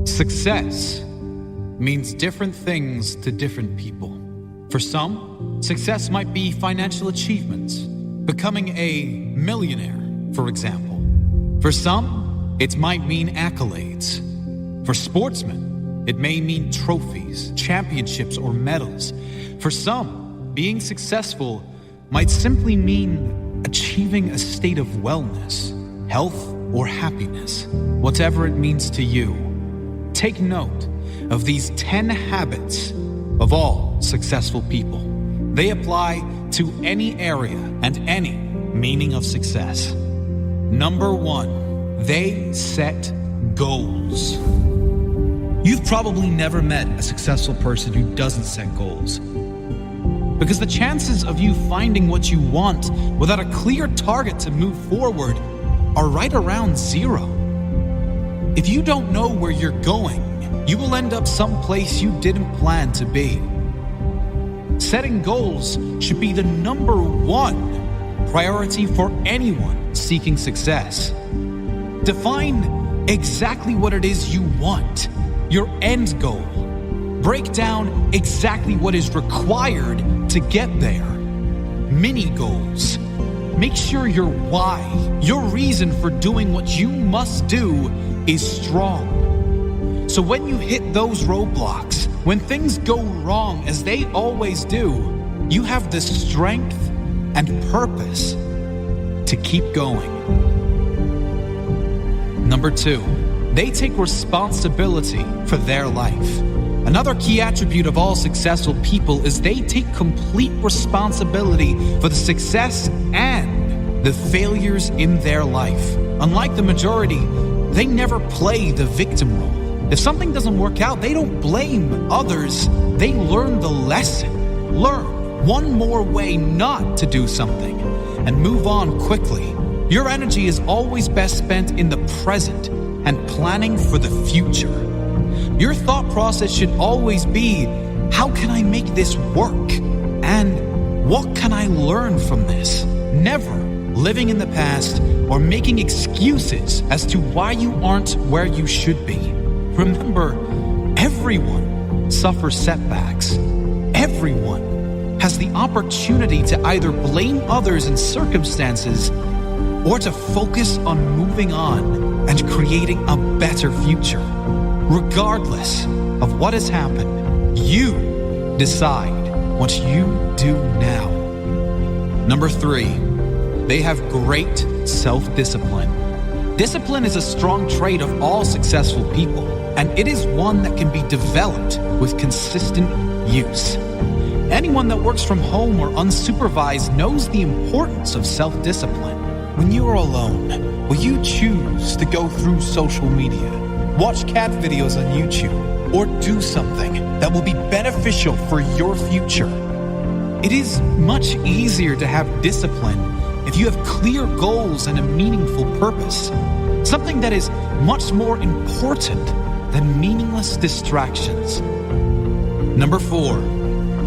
Success means different things to different people. For some, success might be financial achievements, becoming a millionaire, for example. For some, it might mean accolades. For sportsmen, it may mean trophies, championships, or medals. For some, being successful might simply mean achieving a state of wellness, health, or happiness, whatever it means to you. Take note of these 10 habits of all successful people. They apply to any area and any meaning of success. Number 1, they set goals. You've probably never met a successful person who doesn't set goals. Because the chances of you finding what you want without a clear target to move forward are right around 0. If you don't know where you're going, you will end up someplace you didn't plan to be. Setting goals should be the number 1 priority for anyone seeking success. Define exactly what it is you want, your end goal. Break down exactly what is required to get there. Mini goals. Make sure your why, your reason for doing what you must do, is strong. So when you hit those roadblocks, when things go wrong as they always do, you have the strength and purpose to keep going. Number 2, they take responsibility for their life. Another key attribute of all successful people is they take complete responsibility for the success and the failures in their life. Unlike the majority, they never play the victim role. If something doesn't work out, they don't blame others. They learn the lesson. Learn one more way not to do something and move on quickly. Your energy is always best spent in the present and planning for the future. Your thought process should always be, how can I make this work? And what can I learn from this? Never living in the past or making excuses as to why you aren't where you should be. Remember, everyone suffers setbacks. Everyone has the opportunity to either blame others and circumstances or to focus on moving on and creating a better future. Regardless of what has happened, you decide what you do now. Number 3, they have great self-discipline. Discipline is a strong trait of all successful people, and it is one that can be developed with consistent use. Anyone that works from home or unsupervised knows the importance of self-discipline. When you are alone, will you choose to go through social media, watch cat videos on YouTube, or do something that will be beneficial for your future? It is much easier to have discipline if you have clear goals and a meaningful purpose, something that is much more important than meaningless distractions. Number 4,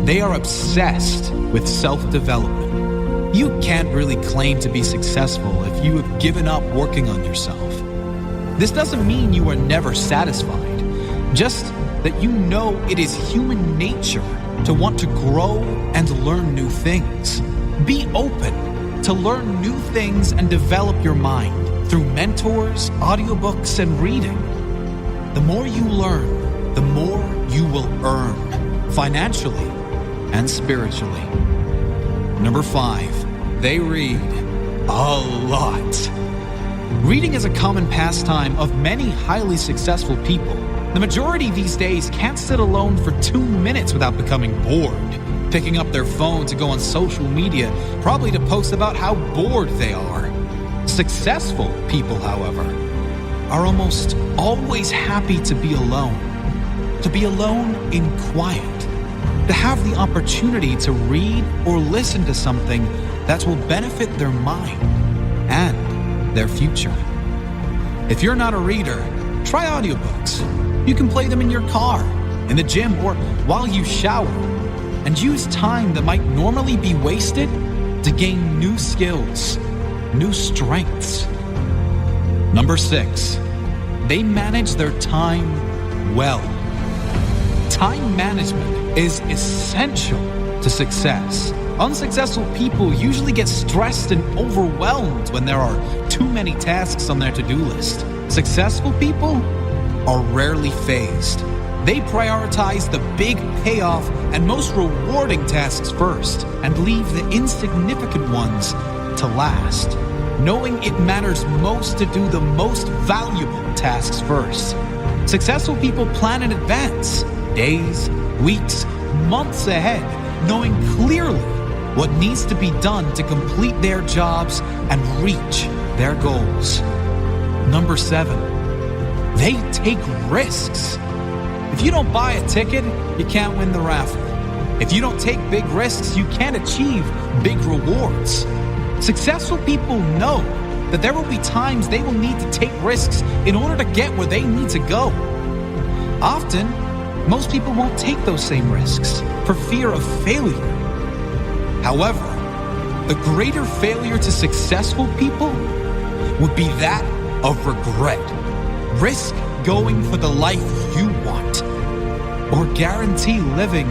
they are obsessed with self-development. You can't really claim to be successful if you have given up working on yourself. This doesn't mean you are never satisfied, just that you know it is human nature to want to grow and learn new things. Be open to learn new things and develop your mind through mentors, audiobooks, and reading. The more you learn, the more you will earn, financially and spiritually. Number 5, they read a lot. Reading is a common pastime of many highly successful people. The majority these days can't sit alone for 2 minutes without becoming bored, picking up their phone to go on social media, probably to post about how bored they are. Successful people, however, are almost always happy to be alone in quiet, to have the opportunity to read or listen to something that will benefit their mind and their future. If you're not a reader, try audiobooks. You can play them in your car, in the gym, or while you shower, and use time that might normally be wasted to gain new skills, new strengths. Number 6, they manage their time well. Time management is essential to success. Unsuccessful people usually get stressed and overwhelmed when there are too many tasks on their to-do list. Successful people are rarely phased. They prioritize the big payoff and most rewarding tasks first and leave the insignificant ones to last, knowing it matters most to do the most valuable tasks first. Successful people plan in advance, days, weeks, months ahead, knowing clearly what needs to be done to complete their jobs and reach their goals. Number 7, they take risks. If you don't buy a ticket, you can't win the raffle. If you don't take big risks, you can't achieve big rewards. Successful people know that there will be times they will need to take risks in order to get where they need to go. Often, most people won't take those same risks for fear of failure. However, the greater failure to successful people would be that of regret. Risk going for the life you want, or guarantee living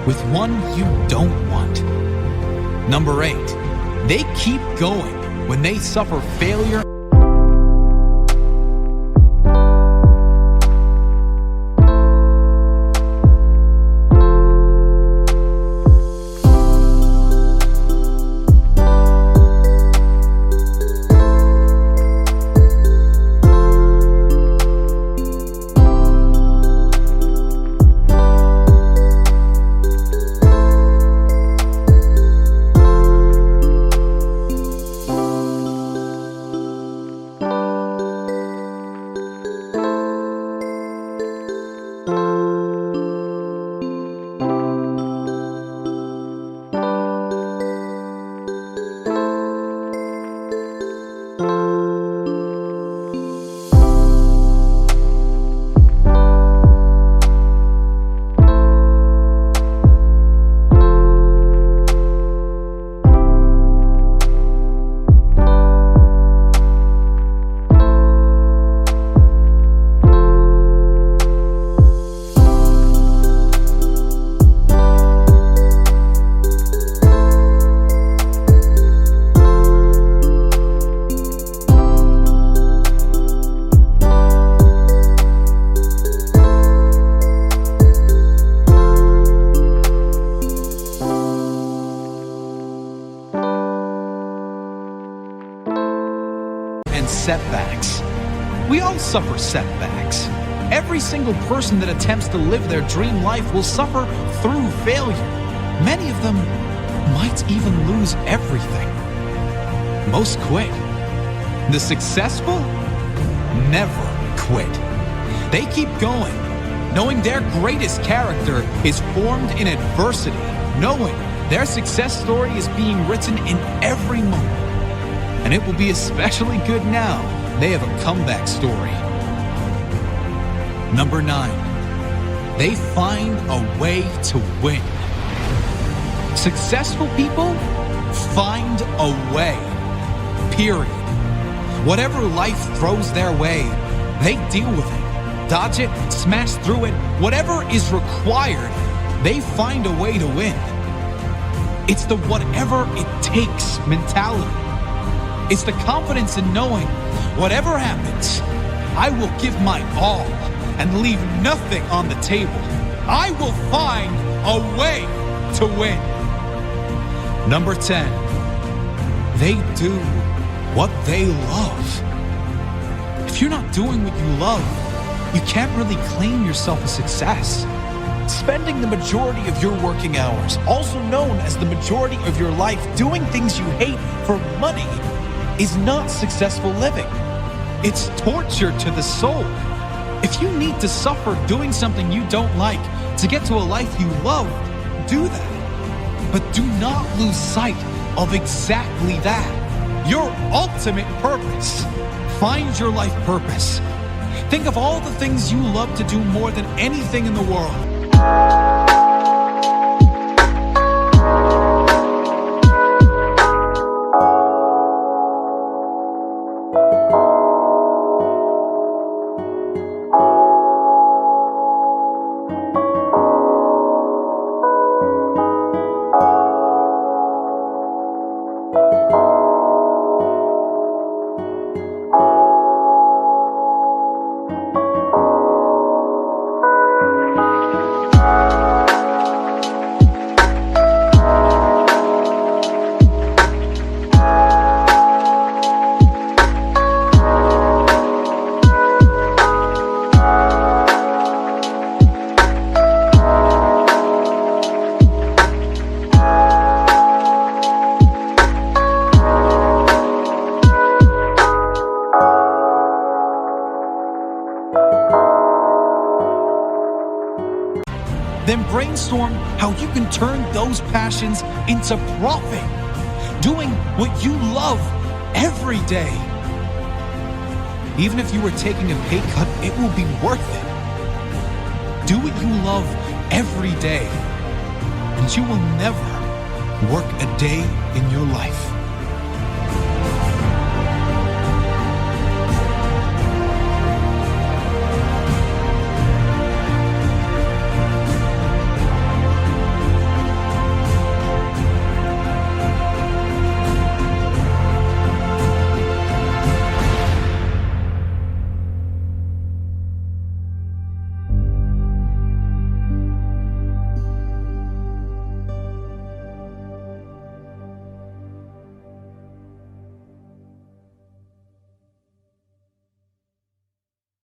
with one you don't want. Number 8, they keep going when they suffer failure. Setbacks. We all suffer setbacks. Every single person that attempts to live their dream life will suffer through failure. Many of them might even lose everything. Most quit. The successful never quit. They keep going, knowing their greatest character is formed in adversity, knowing their success story is being written in every moment. And it will be especially good now they have a comeback story. Number 9, they find a way to win. Successful people find a way, period. Whatever life throws their way, they deal with it, dodge it, smash through it. Whatever is required, they find a way to win. It's the whatever it takes mentality. It's the confidence in knowing whatever happens, I will give my all and leave nothing on the table. I will find a way to win. Number 10, they do what they love. If you're not doing what you love, you can't really claim yourself a success. Spending the majority of your working hours, also known as the majority of your life, doing things you hate for money is not successful living. It's torture to the soul. If you need to suffer doing something you don't like to get to a life you love, do that. But do not lose sight of exactly that. Your ultimate purpose. Find your life purpose. Think of all the things you love to do more than anything in the world. Then brainstorm how you can turn those passions into profit, doing what you love every day. Even if you were taking a pay cut, it will be worth it. Do what you love every day, and you will never work a day in your life.